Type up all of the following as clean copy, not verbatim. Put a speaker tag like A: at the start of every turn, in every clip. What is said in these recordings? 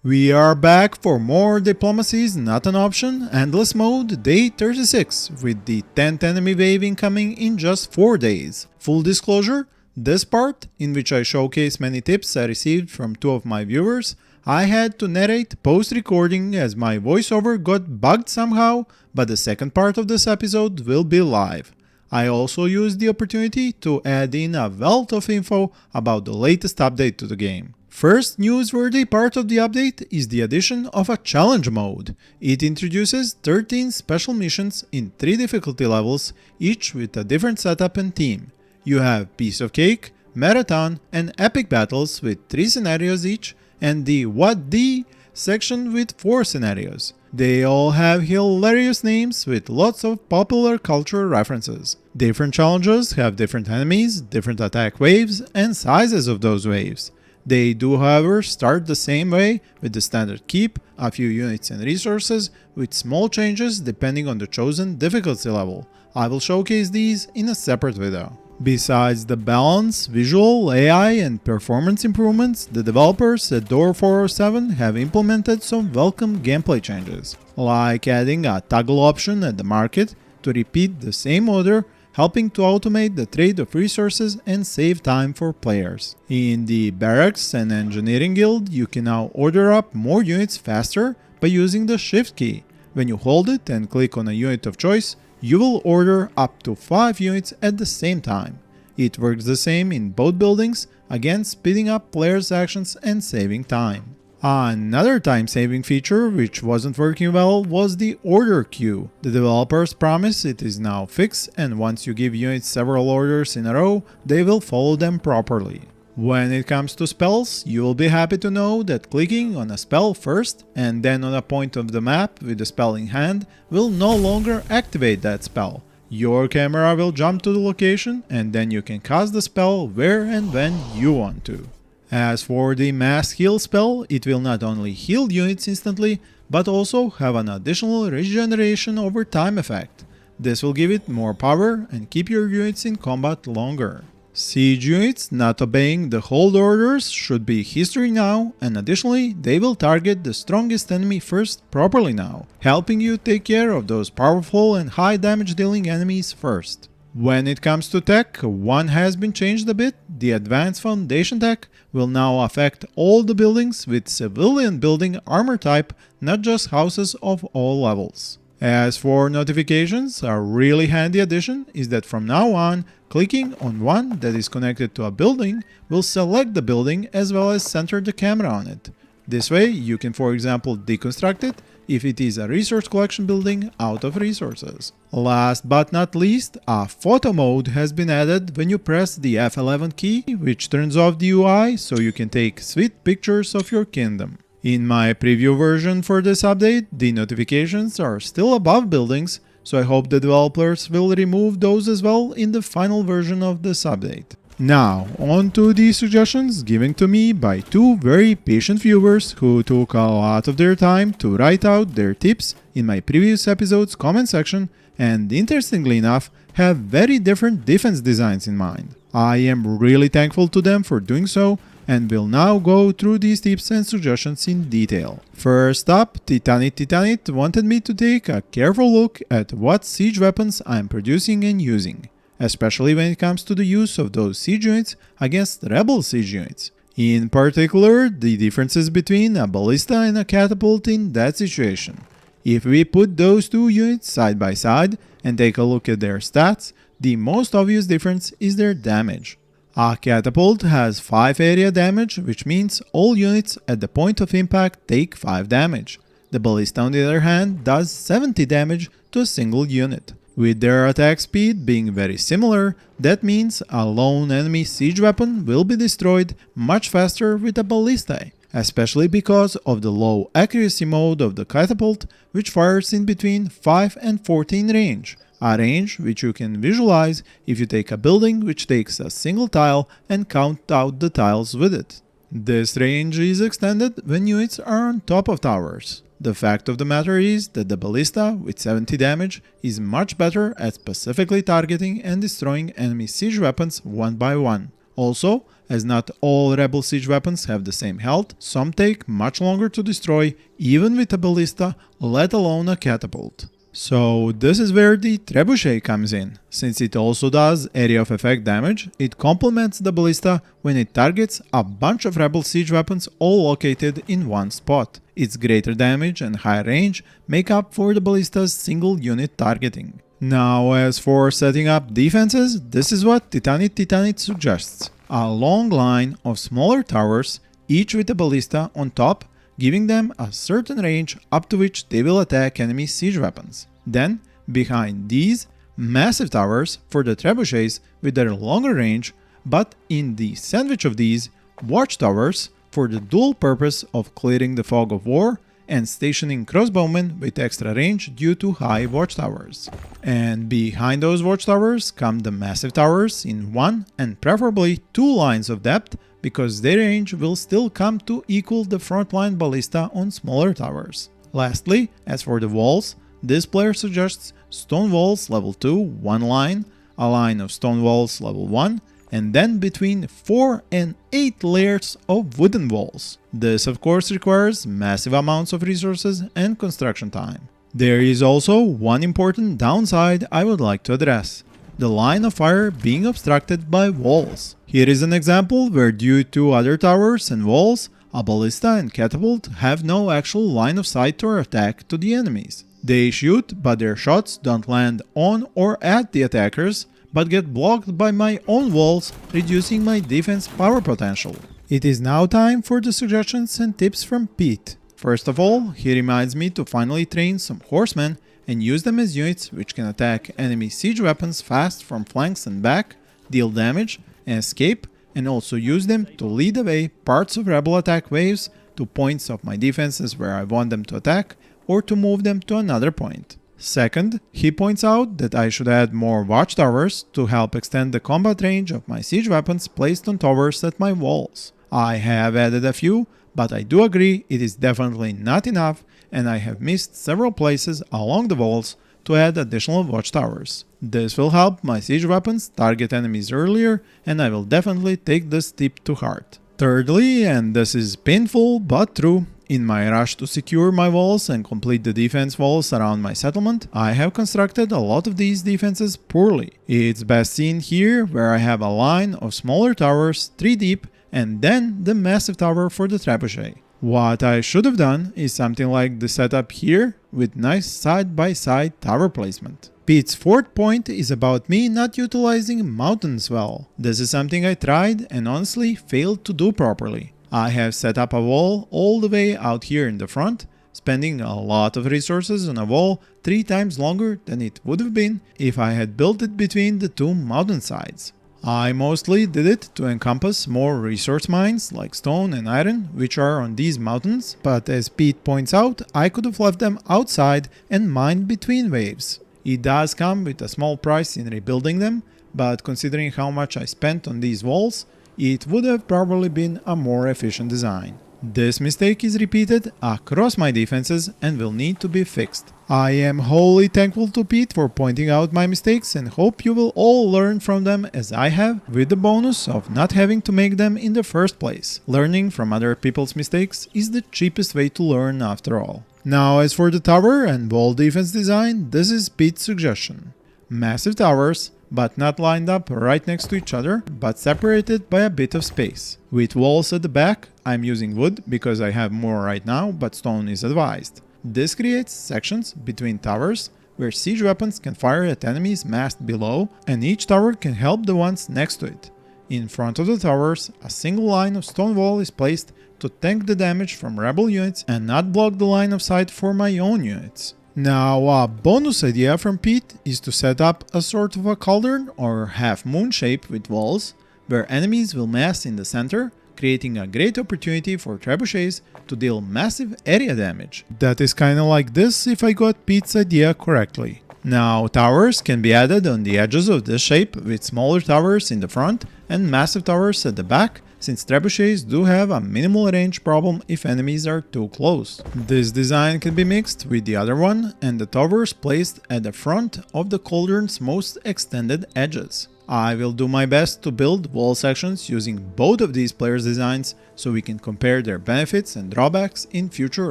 A: We are back for more Diplomacy is Not an Option, Endless Mode, Day 36, with the 10th enemy wave incoming in just 4 days. Full disclosure, this part, in which I showcase many tips I received from 2 of my viewers, I had to narrate post-recording as my voiceover got bugged somehow, but the second part of this episode will be live. I also used the opportunity to add in a wealth of info about the latest update to the game. First newsworthy part of the update is the addition of a challenge mode. It introduces 13 special missions in 3 difficulty levels, each with a different setup and theme. You have Piece of Cake, Marathon, and Epic Battles with 3 scenarios each, and the What the section with 4 scenarios. They all have hilarious names with lots of popular culture references. Different challenges have different enemies, different attack waves, and sizes of those waves. They do, however, start the same way with the standard keep, a few units and resources, with small changes depending on the chosen difficulty level. I will showcase these in a separate video. Besides the balance, visual, AI, and performance improvements, the developers at Door 407 have implemented some welcome gameplay changes, like adding a toggle option at the market to repeat the same order, helping to automate the trade of resources and save time for players. In the Barracks and Engineering Guild, you can now order up more units faster by using the Shift key. When you hold it and click on a unit of choice, you will order up to 5 units at the same time. It works the same in both buildings, again speeding up players' actions and saving time. Another time-saving feature which wasn't working well was the order queue. The developers promise it is now fixed, and once you give units several orders in a row, they will follow them properly. When it comes to spells, you will be happy to know that clicking on a spell first and then on a point of the map with the spell in hand will no longer activate that spell. Your camera will jump to the location and then you can cast the spell where and when you want to. As for the mass heal spell, it will not only heal units instantly, but also have an additional regeneration over time effect. This will give it more power and keep your units in combat longer. Siege units not obeying the hold orders should be history now, and additionally they will target the strongest enemy first properly now, helping you take care of those powerful and high damage dealing enemies first. When it comes to tech, one has been changed a bit. The Advanced Foundation tech will now affect all the buildings with civilian building armor type, not just houses of all levels. As for notifications, a really handy addition is that from now on, clicking on one that is connected to a building will select the building as well as center the camera on it. This way you can, for example, deconstruct it if it is a resource collection building out of resources. Last but not least, a photo mode has been added when you press the F11 key, which turns off the UI so you can take sweet pictures of your kingdom. In my preview version for this update, the notifications are still above buildings, so I hope the developers will remove those as well in the final version of this update. Now, on to the suggestions given to me by 2 very patient viewers who took a lot of their time to write out their tips in my previous episode's comment section and, interestingly enough, have very different defense designs in mind. I am really thankful to them for doing so, and will now go through these tips and suggestions in detail. First up, Titanit Titanit wanted me to take a careful look at what siege weapons I am producing and using, especially when it comes to the use of those siege units against rebel siege units. In particular, the differences between a ballista and a catapult in that situation. If we put those 2 units side by side and take a look at their stats, the most obvious difference is their damage. A catapult has 5 area damage, which means all units at the point of impact take 5 damage. The ballista, on the other hand, does 70 damage to a single unit. With their attack speed being very similar, that means a lone enemy siege weapon will be destroyed much faster with a ballista, especially because of the low accuracy mode of the catapult, which fires in between 5 and 14 range. A range which you can visualize if you take a building which takes a single tile and count out the tiles with it. This range is extended when units are on top of towers. The fact of the matter is that the ballista with 70 damage is much better at specifically targeting and destroying enemy siege weapons one by one. Also, as not all rebel siege weapons have the same health, some take much longer to destroy even with a ballista, let alone a catapult. So this is where the trebuchet comes in. Since it also does area of effect damage, it complements the ballista when it targets a bunch of rebel siege weapons all located in one spot. Its greater damage and higher range make up for the ballista's single unit targeting. Now as for setting up defenses, this is what Titanit Titanit suggests. A long line of smaller towers, each with a ballista on top, giving them a certain range up to which they will attack enemy siege weapons. Then, behind these, massive towers for the trebuchets with their longer range, but in the sandwich of these, watchtowers for the dual purpose of clearing the fog of war and stationing crossbowmen with extra range due to high watchtowers. And behind those watchtowers come the massive towers in one and preferably two lines of depth, because their range will still come to equal the frontline ballista on smaller towers. Lastly, as for the walls, this player suggests stone walls level 2, one line, a line of stone walls level 1, and then between 4 and 8 layers of wooden walls. This of course requires massive amounts of resources and construction time. There is also one important downside I would like to address: the line of fire being obstructed by walls. Here is an example where due to other towers and walls, a ballista and catapult have no actual line of sight or attack to the enemies. They shoot, but their shots don't land on or at the attackers, but get blocked by my own walls, reducing my defense power potential. It is now time for the suggestions and tips from Pete. First of all, he reminds me to finally train some horsemen and use them as units which can attack enemy siege weapons fast from flanks and back, deal damage, and escape, and also use them to lead away parts of rebel attack waves to points of my defenses where I want them to attack, or to move them to another point. Second, he points out that I should add more watchtowers to help extend the combat range of my siege weapons placed on towers at my walls. I have added a few, but I do agree it is definitely not enough, and I have missed several places along the walls to add additional watchtowers. This will help my siege weapons target enemies earlier, and I will definitely take this tip to heart. Thirdly, and this is painful but true, in my rush to secure my walls and complete the defense walls around my settlement, I have constructed a lot of these defenses poorly. It's best seen here, where I have a line of smaller towers, 3 deep, and then the massive tower for the trebuchet. What I should have done is something like the setup here, with nice side-by-side tower placement. Pete's fourth point is about me not utilizing mountains well. This is something I tried and honestly failed to do properly. I have set up a wall all the way out here in the front, spending a lot of resources on a wall 3 times longer than it would have been if I had built it between the two mountain sides. I mostly did it to encompass more resource mines like stone and iron, which are on these mountains, but as Pete points out, I could have left them outside and mined between waves. It does come with a small price in rebuilding them, but considering how much I spent on these walls, it would have probably been a more efficient design. This mistake is repeated across my defenses and will need to be fixed. I am wholly thankful to Pete for pointing out my mistakes and hope you will all learn from them as I have, with the bonus of not having to make them in the first place. Learning from other people's mistakes is the cheapest way to learn after all. Now as for the tower and wall defense design, this is Pete's suggestion. Massive towers, but not lined up right next to each other, but separated by a bit of space. With walls at the back, I'm using wood because I have more right now, but stone is advised. This creates sections between towers where siege weapons can fire at enemies massed below, and each tower can help the ones next to it. In front of the towers, a single line of stone wall is placed to tank the damage from rebel units and not block the line of sight for my own units. Now, a bonus idea from Pete is to set up a sort of a cauldron or half moon shape with walls, where enemies will mass in the center, creating a great opportunity for trebuchets to deal massive area damage. That is kinda like this if I got Pete's idea correctly. Now, towers can be added on the edges of this shape with smaller towers in the front and massive towers at the back, since trebuchets do have a minimal range problem if enemies are too close. This design can be mixed with the other one and the towers placed at the front of the cauldron's most extended edges. I will do my best to build wall sections using both of these players' designs so we can compare their benefits and drawbacks in future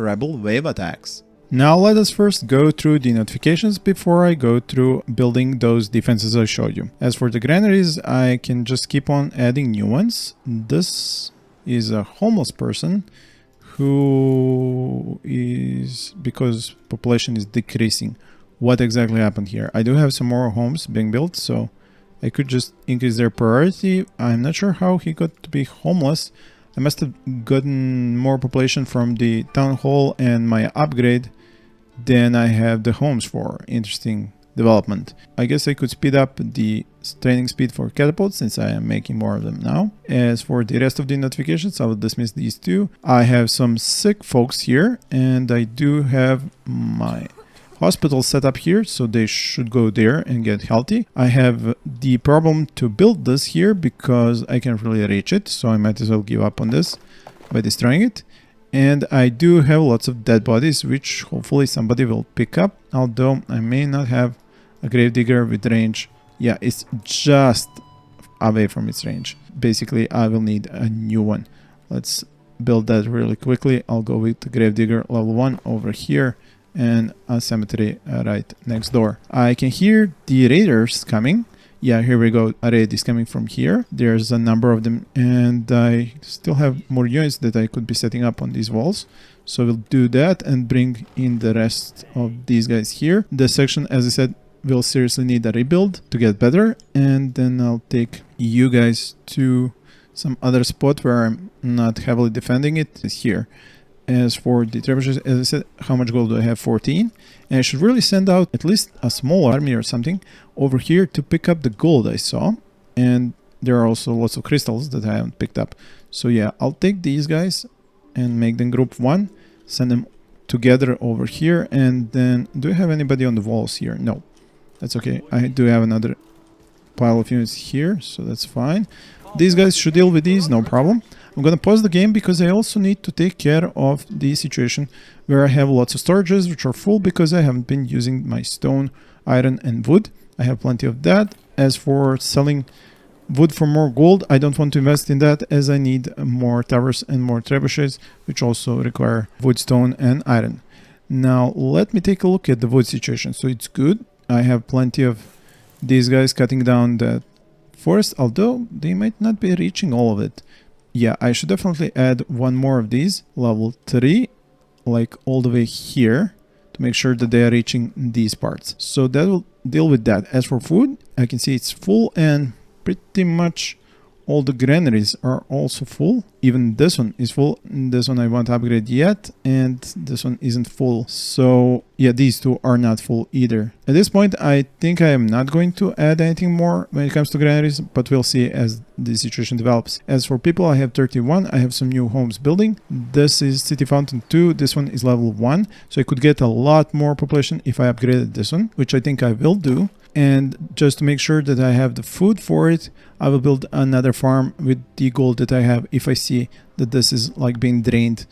A: Rebel wave attacks. Now let us first go through the notifications before I go through building those defenses I showed you. As for the granaries, I can just keep on adding new ones. This is a homeless person who is, because population is decreasing. What exactly happened here? I do have some more homes being built, so I could just increase their priority. I'm not sure how he got to be homeless. I must have gotten more population from the town hall and my upgrade than I have the homes for. Interesting development. I guess I could speed up the training speed for catapults since I am making more of them now. As for the rest of the notifications, I will dismiss these two. I have some sick folks here, and I do have my hospital set up here, so they should go there and get healthy. I have the problem to build this here because I can't really reach it, so I might as well give up on this by destroying it. And I do have lots of dead bodies, which hopefully somebody will pick up, although I may not have a gravedigger with range. Yeah, it's just away from its range. Basically, I will need a new one. Let's build that really quickly. I'll go with the gravedigger level 1 over here and a cemetery right next door. I can hear the raiders coming. Yeah, here we go. A raid is coming from here. There's a number of them, and I still have more units that I could be setting up on these walls. So we'll do that and bring in the rest of these guys here. The section, as I said, will seriously need a rebuild to get better, and then I'll take you guys to some other spot where I'm not heavily defending it. Is here. As for the trebuchets, as I said, how much gold do I have? 14. And I should really send out at least a small army or something over here to pick up the gold I saw. And there are also lots of crystals that I haven't picked up. So yeah, I'll take these guys and make them group 1. Send them together over here. And then, do I have anybody on the walls here? No. That's okay. I do have another pile of units here, so that's fine. These guys should deal with these, no problem. I'm gonna pause the game because I also need to take care of the situation where I have lots of storages which are full because I haven't been using my stone, iron and wood. I have plenty of that. As for selling wood for more gold, I don't want to invest in that as I need more towers and more trebuchets, which also require wood, stone and iron. Now let me take a look at the wood situation. So it's good. I have plenty of these guys cutting down that forest, although they might not be reaching all of it. Yeah, I should definitely add one more of these, level 3, like all the way here, to make sure that they are reaching these parts. So that will deal with that. As for food, I can see it's full, and pretty much all the granaries are also full. Even this one is full. This one I won't upgrade yet, and this one isn't full. So yeah, these two are not full either. At this point, I think I am not going to add anything more when it comes to granaries, but we'll see as the situation develops. As for people, I have 31. I have some new homes building. This is City Fountain 2. This one is level 1. So I could get a lot more population if I upgraded this one, which I think I will do. And just to make sure that I have the food for it, I will build another farm with the gold that I have if I see that this is like being drained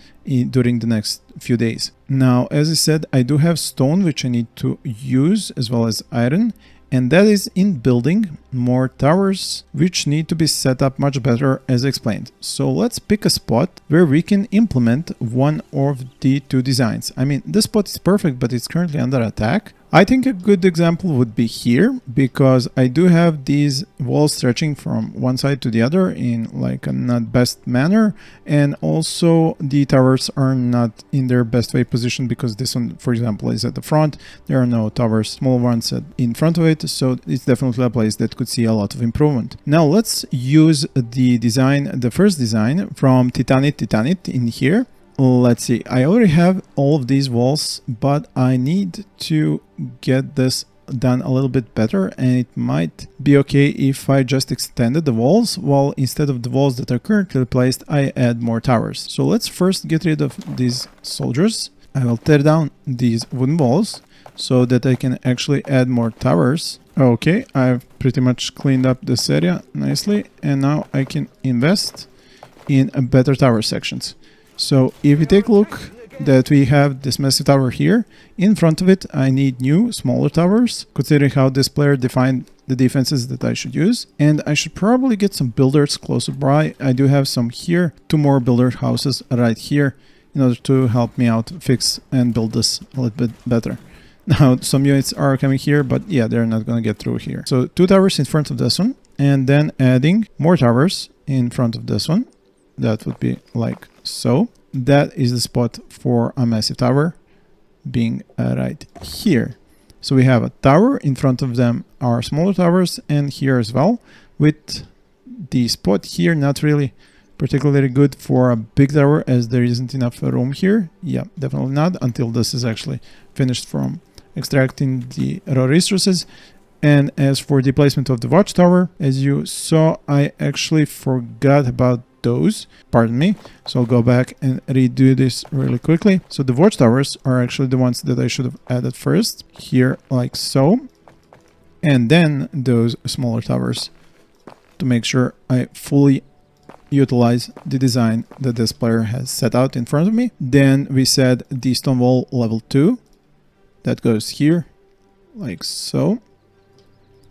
A: during the next few days. Now, as I said, I do have stone which I need to use as well as iron, and that is in building more towers which need to be set up much better as explained. So let's pick a spot where we can implement one of the two designs. I mean, this spot is perfect, but it's currently under attack. I think a good example would be here, because I do have these walls stretching from one side to the other in like a not best manner, and also the towers are not in their best way position because this one, for example, is at the front. There are no towers, small ones in front of it, so it's definitely a place that could see a lot of improvement. Now let's use the first design from Titanit Titanit in here. Let's see, I already have all of these walls, but I need to get this done a little bit better, and it might be okay if I just extended the walls, while instead of the walls that are currently placed, I add more towers. So let's first get rid of these soldiers. I will tear down these wooden walls so that I can actually add more towers. Okay, I've pretty much cleaned up this area nicely, and now I can invest in better tower sections. So if you take a look that we have this massive tower here. In front of it, I need new, smaller towers, considering how this player defined the defenses that I should use. And I should probably get some builders closer by. I do have some here, 2 more builder houses right here, in order to help me out fix and build this a little bit better. Now, some units are coming here, but yeah, they're not going to get through here. So 2 towers in front of this one, and then adding more towers in front of this one. That would be like so. That is the spot for a massive tower being right here. So we have a tower, in front of them are smaller towers, and here as well, with the spot here not really particularly good for a big tower, as there isn't enough room here. Yeah, definitely not, until this is actually finished from extracting the raw resources. And as for the placement of the watchtower, as you saw, I actually forgot about those, pardon me, so I'll go back and redo this really quickly. So the watchtowers are actually the ones that I should have added first, here like so, and then those smaller towers, to make sure I fully utilize the design that this player has set out in front of me. Then we said the stone wall level 2, that goes here like so.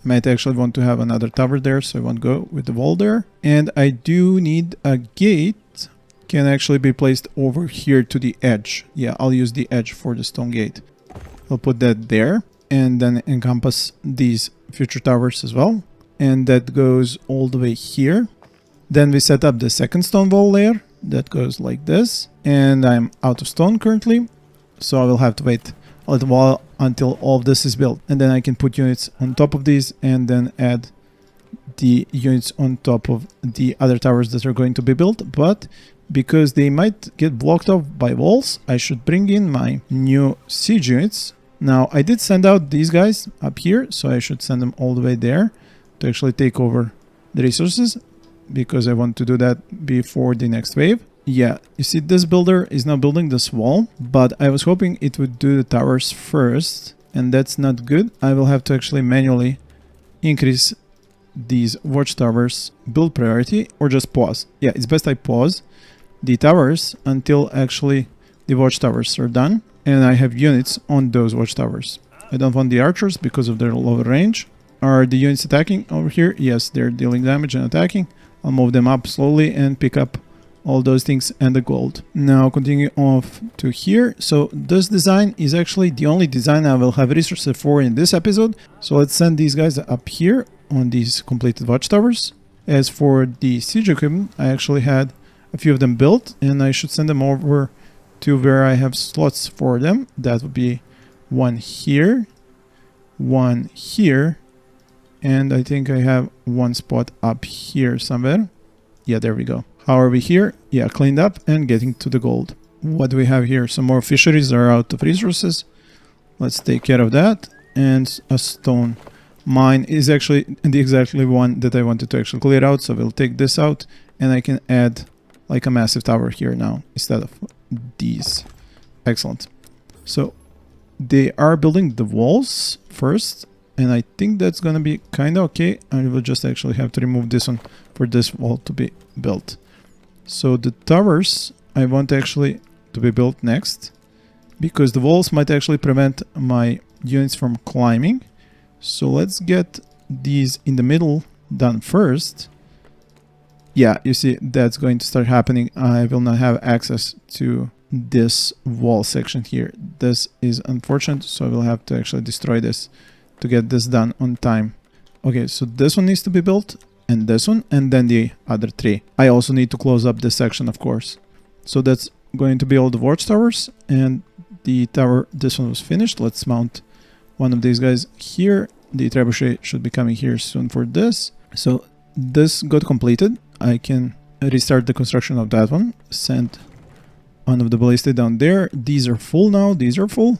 A: I might actually want to have another tower there, so I won't go with the wall there. And I do need a gate, can actually be placed over here to the edge. Yeah, I'll use the edge for the stone gate. I'll put that there, and then encompass these future towers as well. And that goes all the way here. Then we set up the second stone wall layer, that goes like this. And I'm out of stone currently, so I will have to wait a little while until all of this is built, and then I can put units on top of these and then add the units on top of the other towers that are going to be built. But because they might get blocked off by walls, I should bring in my new siege units. Now, I did send out these guys up here, so I should send them all the way there to actually take over the resources, because I want to do that before the next wave. Yeah, you see, this builder is now building this wall, but I was hoping it would do the towers first, and that's not good. I will have to actually manually increase these watchtowers build priority, or just pause. Yeah, it's best I pause the towers until actually the watchtowers are done, and I have units on those watchtowers. I don't want the archers because of their lower range. Are the units attacking over here? Yes, they're dealing damage and attacking. I'll move them up slowly and pick up all those things and the gold. Now continue off to here. So this design is actually the only design I will have resources for in this episode. So let's send these guys up here on these completed watchtowers. As for the siege equipment, I actually had a few of them built, and I should send them over to where I have slots for them. That would be one here, and I think I have one spot up here somewhere. Yeah, there we go. How are we here? Yeah, cleaned up and getting to the gold. What do we have here? Some more fisheries are out of resources. Let's take care of that. And a stone mine is actually the exactly one that I wanted to actually clear out. So we'll take this out, and I can add like a massive tower here now instead of these. Excellent. So they are building the walls first, and I think that's gonna be kind of okay. I will just actually have to remove this one for this wall to be built. So the towers I want actually to be built next, because the walls might actually prevent my units from climbing. So let's get these in the middle done first. Yeah, you see, that's going to start happening. I will not have access to this wall section here. This is unfortunate, so I will have to actually destroy this to get this done on time. Okay, so this one needs to be built, and this one, and then the other 3. I also need to close up this section, of course. So that's going to be all the watchtowers, and the tower, this one was finished. Let's mount one of these guys here. The trebuchet should be coming here soon for this. So this got completed. I can restart the construction of that one. Send one of the ballistas down there. These are full now. These are full.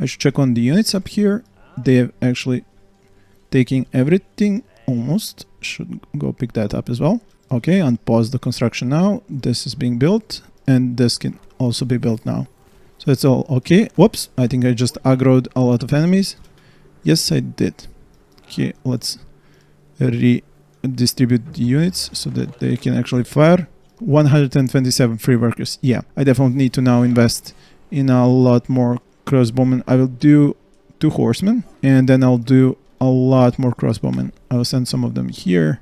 A: I should check on the units up here. They have actually taken everything almost. Should go pick that up as well. Okay, unpause the construction now. This is being built, and this can also be built now. So it's all okay. Whoops, I think I just aggroed a lot of enemies. Yes, I did. Okay, let's redistribute the units so that they can actually fire. 127 free workers. Yeah, I definitely need to now invest in a lot more crossbowmen. I will do 2 horsemen, and then I'll do a lot more crossbowmen. I will send some of them here,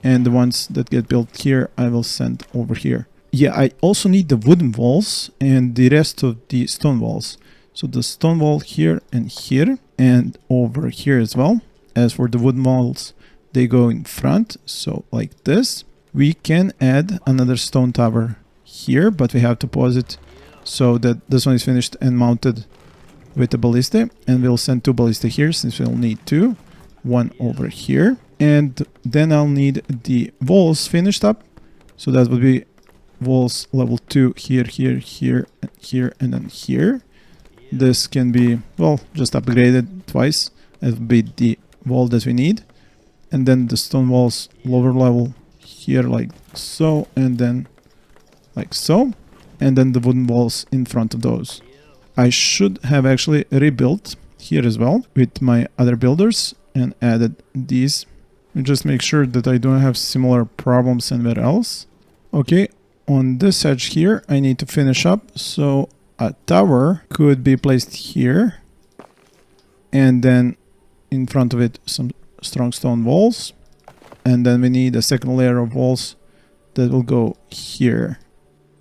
A: and the ones that get built here I will send over here. Yeah, I also need the wooden walls and the rest of the stone walls. So the stone wall here and over here as well. As for the wooden walls, they go in front, so like this. We can add another stone tower here, but we have to pause it so that this one is finished and mounted with the ballista, and we'll send 2 ballista here since we'll need 2. 1 over here, and then I'll need the walls finished up, so that would be walls level 2 here, here, here, here, and then here. This can be, well, just upgraded twice. It would be the wall that we need, and then the stone walls lower level here like so, and then like so, and then the wooden walls in front of those. I should have actually rebuilt here as well with my other builders and added these. And just make sure that I don't have similar problems anywhere else. Okay, on this edge here I need to finish up, so a tower could be placed here, and then in front of it some strong stone walls, and then we need a second layer of walls that will go here.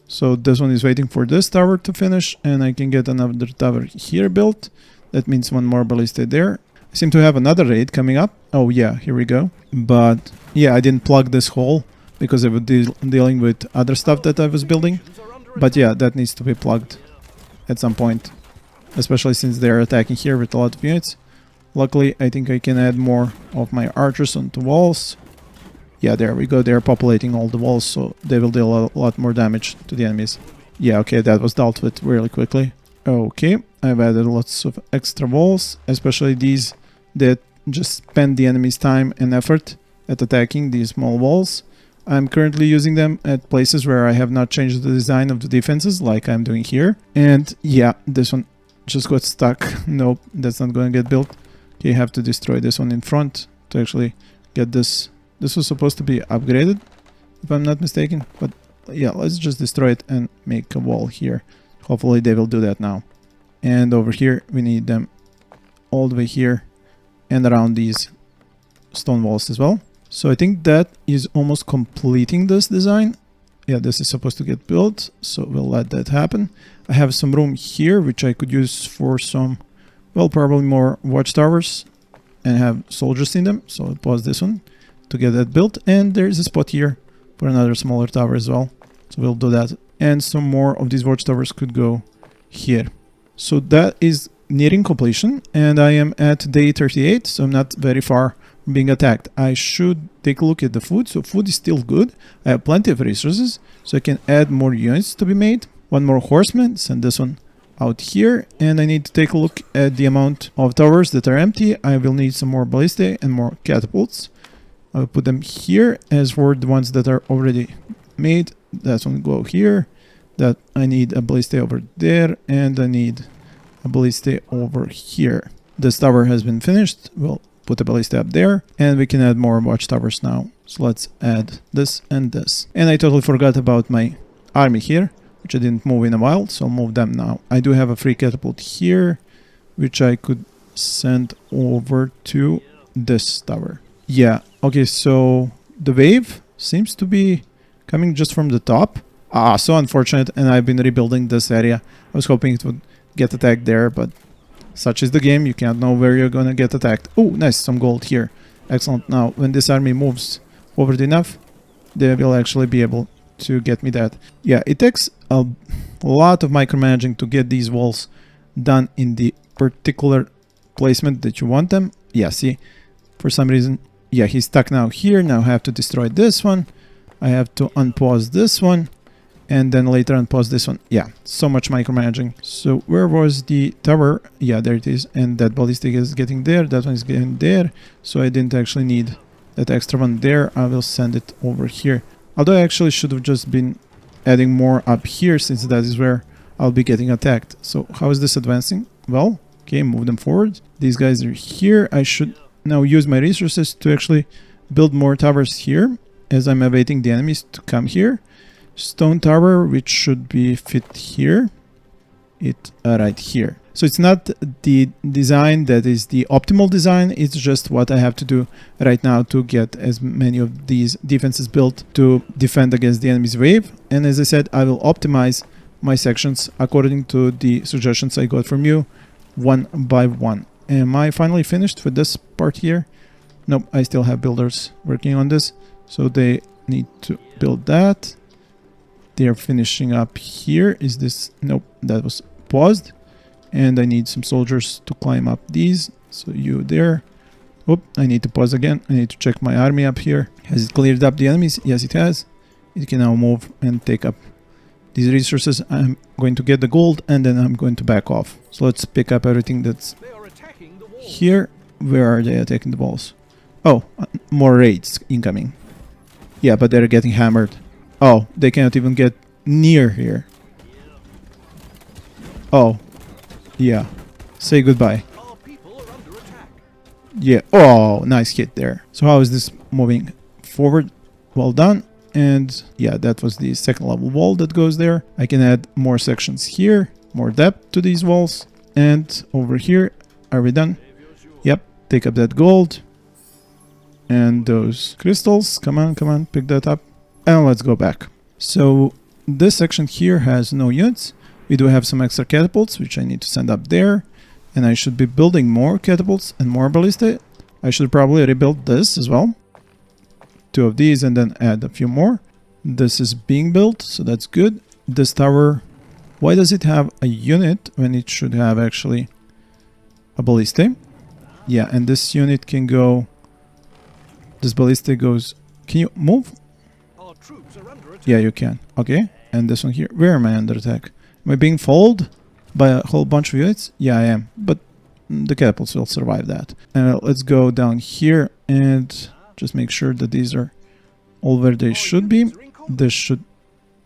A: So this one is waiting for this tower to finish, and I can get another tower here built. That means 1 more ballista there. I seem to have another raid coming up. Oh yeah, here we go. But yeah, I didn't plug this hole because I was dealing with other stuff that I was building. But yeah, that needs to be plugged at some point, especially since they're attacking here with a lot of units. Luckily, I think I can add more of my archers onto walls. Yeah, there we go. They're populating all the walls, so they will deal a lot more damage to the enemies. Yeah, okay, that was dealt with really quickly. Okay, I've added lots of extra walls, especially these that just spend the enemy's time and effort at attacking these small walls. I'm currently using them at places where I have not changed the design of the defenses, like I'm doing here. And yeah, this one just got stuck. Nope, that's not going to get built. Okay, you have to destroy this one in front to actually get this. This was supposed to be upgraded, if I'm not mistaken. But yeah, let's just destroy it and make a wall here. Hopefully they will do that now. And over here, we need them all the way here and around these stone walls as well. So I think that is almost completing this design. Yeah, this is supposed to get built, so we'll let that happen. I have some room here, which I could use for some, well, probably more watchtowers and have soldiers in them. So I'll pause this one to get that built, and there's a spot here for another smaller tower as well, so we'll do that. And some more of these watchtowers could go here. So that is nearing completion, and I am at day 38, so I'm not very far from being attacked. I should take a look at the food. So food is still good. I have plenty of resources, so I can add more units to be made. 1 more horseman, send this one out here, and I need to take a look at the amount of towers that are empty. I will need some more ballista and more catapults. I'll put them here. As for the ones that are already made, that's one go here. That I need a ballista over there, and I need a ballista over here. This tower has been finished. We'll put a ballista up there, and we can add more watchtowers now. So let's add this and this. And I totally forgot about my army here, which I didn't move in a while, so I'll move them now. I do have a free catapult here, which I could send over to this tower. Yeah, okay, so the wave seems to be coming just from the top. Ah, so unfortunate, and I've been rebuilding this area. I was hoping it would get attacked there, but such is the game. You can't know where you're gonna get attacked. Oh, nice, some gold here. Excellent. Now, when this army moves forward enough, they will actually be able to get me that. Yeah, it takes a lot of micromanaging to get these walls done in the particular placement that you want them. Yeah, see, for some reason, yeah, he's stuck now here. Now I have to destroy this one. I have to unpause this one, and then later unpause this one. Yeah, so much micromanaging. So where was the tower? Yeah, there it is. And that ballistic is getting there. That one is getting there. So I didn't actually need that extra one there. I will send it over here. Although I actually should have just been adding more up here, since that is where I'll be getting attacked. So how is this advancing? Well, okay, move them forward. These guys are here. I should now use my resources to actually build more towers here, as I'm awaiting the enemies to come here. Stone tower, which should be fit here. it right here. So it's not the design that is the optimal design, it's just what I have to do right now to get as many of these defenses built to defend against the enemy's wave. And as I said, I will optimize my sections according to the suggestions I got from you, one by one. Am I finally finished with this part here? Nope, I still have builders working on this, so they need to build that. They are finishing up here. Is this? Nope, that was paused. And I need some soldiers to climb up these. So you there. Oop, I need to pause again. I need to check my army up here. Has it cleared up the enemies? Yes, it has. It can now move and take up these resources. I'm going to get the gold and then I'm going to back off. So let's pick up everything that's here. Where are they attacking the walls? Oh, more raids incoming. Yeah, but they're getting hammered. Oh, they cannot even get near here. Oh. Yeah. Say goodbye. Yeah. Oh, nice hit there. So how is this moving forward? Well done. And yeah, that was the second level wall that goes there. I can add more sections here, more depth to these walls. And over here, are we done? Yep. Take up that gold. And those crystals. Come on, come on, pick that up. And let's go back. So this section here has no units. We do have some extra catapults, which I need to send up there. And I should be building more catapults and more ballista. I should probably rebuild this as well. 2 of these and then add a few more. This is being built, so that's good. This tower, why does it have a unit when it should have actually a ballista? Yeah, and this unit can go... This ballista goes... Can you move?
B: Our troops are under attack.
A: Yeah, you can. Okay. And this one here. Where am I under attack? Am I being followed by a whole bunch of units? Yeah, I am. But the catapults will survive that. And let's go down here and just make sure that these are all where they should be. This should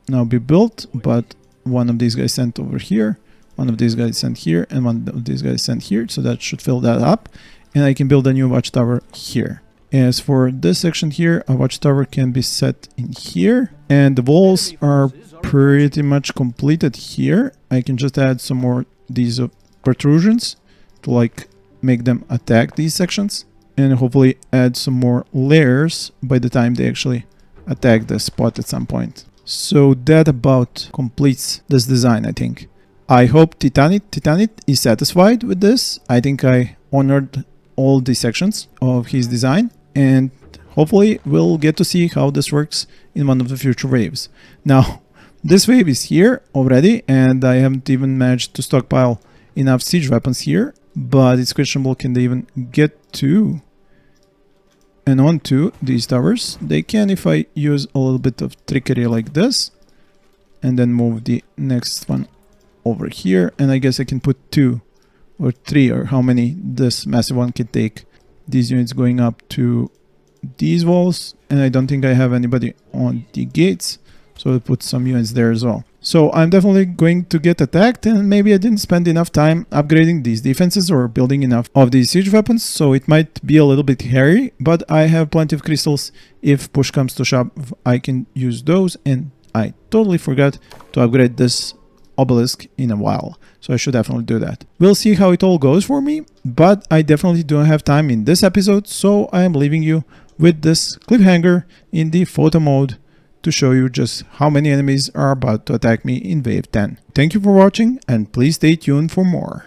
A: now be built, but one of these guys sent over here, one of these guys sent here, and one of these guys sent here. So that should fill that up. And I can build a new watchtower here. As for this section here, a watchtower can be set in here. And the walls are pretty much completed here. I can just add some more these protrusions to like make them attack these sections. And hopefully add some more layers by the time they actually attack the spot at some point. So that about completes this design, I think. I hope Titanit is satisfied with this. I think I honored all the sections of his design. And hopefully we'll get to see how this works in one of the future waves. Now, this wave is here already, and I haven't even managed to stockpile enough siege weapons here. But it's questionable, can they even get to and onto these towers? They can if I use a little bit of trickery like this. And then move the next one over here. And I guess I can put 2 or 3 or how many this massive one can take. These units going up to these walls. And I don't think I have anybody on the gates. So I'll put some units there as well. So I'm definitely going to get attacked, and maybe I didn't spend enough time upgrading these defenses or building enough of these siege weapons, so it might be a little bit hairy, but I have plenty of crystals. If push comes to shove, I can use those, and I totally forgot to upgrade this obelisk in a while, so I should definitely do that. We'll see how it all goes for me, but I definitely don't have time in this episode, so I am leaving you with this cliffhanger in the photo mode to show you just how many enemies are about to attack me in Wave 10. Thank you for watching, and please stay tuned for more.